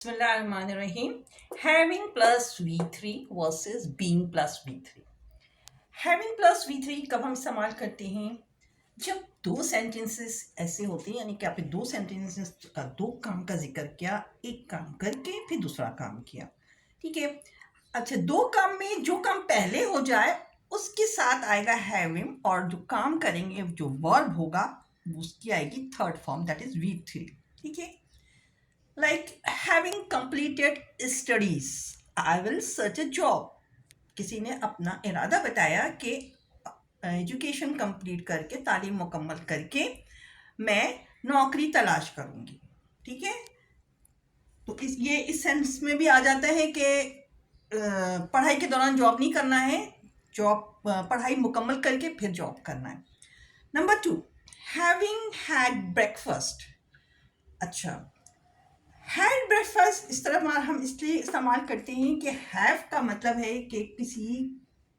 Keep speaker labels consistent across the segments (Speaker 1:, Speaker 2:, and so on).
Speaker 1: Bismillahirrahmanirrahim. Having plus V3 versus being plus V3. Having plus V3 कब हम इस्तेमाल करते हैं? जब दो सेंटेंसेस ऐसे होते हैं, यानी कि आपने दो सेंटेंसेस का दो काम का जिक्र किया, एक काम करके फिर दूसरा काम किया। ठीक है। अच्छा, दो काम में जो काम पहले हो जाए उसके साथ आएगा हैविंग, और जो काम करेंगे जो वर्ब होगा उसकी आएगी third form, that is V3। ठीक है। Like having completed studies, I will search a job. किसी ने अपना इरादा बताया कि एजुकेशन कंप्लीट करके, तालीम मुकम्मल करके मैं नौकरी तलाश करूंगी। ठीक है। तो ये इस सेंस में भी आ जाता है कि पढ़ाई के दौरान जॉब नहीं करना है, जॉब पढ़ाई मुकम्मल करके फिर जॉब करना है। Number 2, having had breakfast. अच्छा, हैड ब्रेकफास्ट इस तरह हम इसलिए इस्तेमाल करते हैं कि हैव का मतलब है कि किसी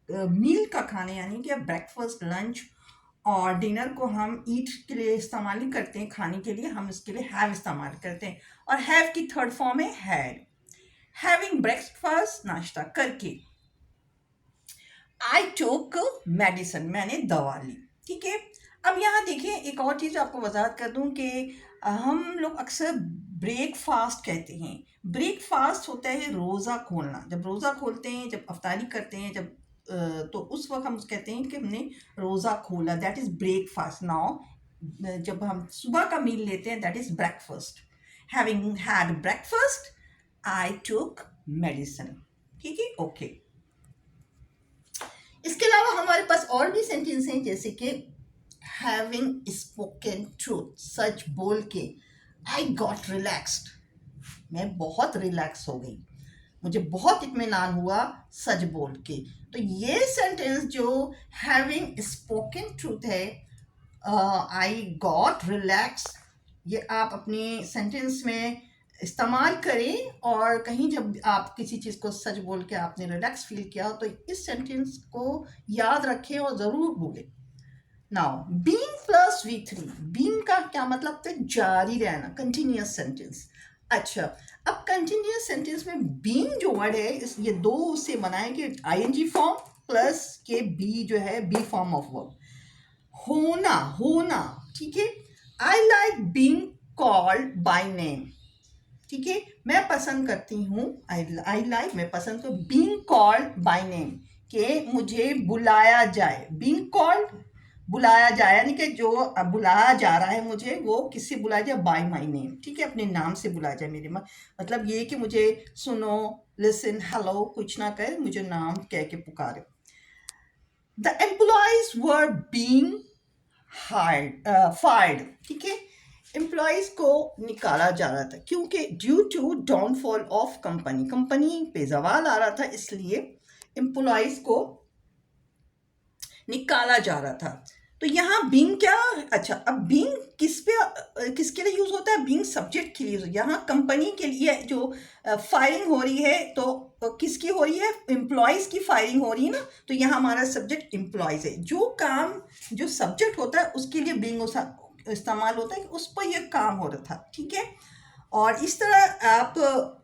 Speaker 1: मील का खाने, यानी कि ब्रेकफास्ट, लंच और डिनर को हम ईट के लिए इस्तेमाल नहीं करते हैं, खाने के लिए हम इसके लिए हैव इस्तेमाल करते हैं। और हैव की थर्ड फॉर्म है हैड। हैविंग ब्रेकफास्ट, नाश्ता करके। आई टोक मेडिसिन, मैंने दवा ली। ठीक है। अब यहाँ देखिए, एक और चीज़ आपको वजाहत कर दूँ कि हम लोग अक्सर ब्रेकफास्ट कहते हैं। ब्रेकफास्ट होता है रोज़ा खोलना। जब रोज़ा खोलते हैं, जब अफ्तारी करते हैं, जब तो उस वक्त हम कहते हैं कि हमने रोज़ा खोला, दैट इज़ ब्रेकफास्ट। नाउ जब हम सुबह का मील लेते हैं, that is breakfast. Having had breakfast, I took medicine. ठीक है, ओके। इसके अलावा हमारे पास और भी सेंटेंस हैं, जैसे कि हैविंग स्पोकन ट्रूथ, सच बोल के आई गॉट रिलैक्स्ड, मैं बहुत रिलैक्स हो गई, मुझे बहुत इत्मीनान हुआ सच बोल के। तो ये सेंटेंस जो हैविंग स्पोकन ट्रूथ है, आई गॉट रिलैक्स, ये आप अपने सेंटेंस में इस्तेमाल करें। और कहीं जब आप किसी चीज़ को सच बोल के आपने रिलैक्स फील किया हो, तो इस सेंटेंस को याद रखें और ज़रूर भूलें। Now being plus V3, being का क्या मतलब था? जारी रहना, कंटिन्यूअस सेंटेंस। अच्छा, अब कंटिन्यूअस सेंटेंस में बीइंग जो वर्ड है, ये दो से बना है कि ING फॉर्म प्लस के बी जो है बी फॉर्म ऑफ वर्ब, होना, होना। ठीक है। I like being called by name. ठीक है, मैं पसंद करती हूँ, आई लाइक, मैं पसंद करूँ, बीइंग कॉल्ड बाय नेम, कि मुझे बुलाया जाए। बीइंग कॉल्ड, बुलाया जाए, यानी कि जो बुलाया जा रहा है मुझे, वो किससे बुलाया जाए? By my name. ठीक है, अपने नाम से बुलाया जाए। मेरे मतलब ये कि मुझे सुनो, लिसन, हेलो कुछ ना कहे, मुझे नाम कह के पुकारे। The employees were being fired. ठीक है, एम्प्लॉयज को निकाला जा रहा था, क्योंकि due to downfall of company, company पे जवाल आ रहा था, इसलिए एम्प्लॉयज को निकाला जा रहा था। तो यहाँ बीइंग क्या? अच्छा, अब बीइंग किसके लिए यूज होता है? बीइंग सब्जेक्ट के लिए यूज। यहाँ कंपनी के लिए जो फायरिंग हो रही है, तो किसकी हो रही है? एम्प्लॉयज की फायरिंग हो रही है ना। तो यहाँ हमारा सब्जेक्ट एम्प्लॉयज है। जो काम, जो सब्जेक्ट होता है उसके लिए बीइंग इस्तेमाल होता है कि उस पर यह काम हो रहा था। ठीक है। और इस तरह आप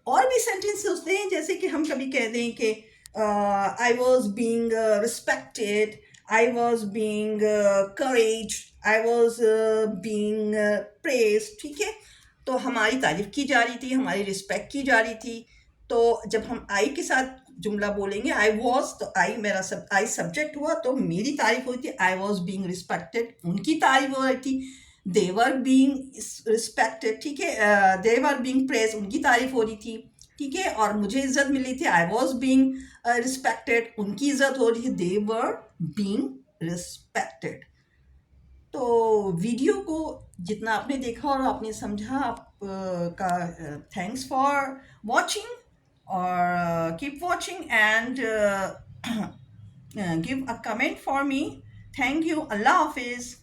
Speaker 1: और भी सेंटेंस सोचते हैं, जैसे कि हम कभी कह दें कि I was being respected, I was being encouraged, I was being praised। ठीक है। तो हमारी तारीफ की जा रही थी, हमारी रिस्पेक्ट की जा रही थी। तो जब हम आई के साथ जुमला बोलेंगे, आई वॉज, तो आई मेरा आई सब्जेक्ट हुआ, तो मेरी तारीफ हुई थी, आई वॉज बीइंग रिस्पेक्टेड, उनकी तारीफ हो रही थी, दे वर बीइंग रिस्पेक्टेड। ठीक है, दे वर बीइंग प्रेज, उनकी तारीफ हो रही थी। ठीक है, और मुझे इज्जत मिली थी, आई वॉज बीइंग रिस्पेक्टेड, उनकी इज्जत हो रही थी, दे वर बीइंग रिस्पेक्टेड। तो वीडियो को जितना आपने देखा और आपने समझा, आप का थैंक्स फॉर वॉचिंग, और keep watching and give a comment for me. Thank you. Allah हाफिज़।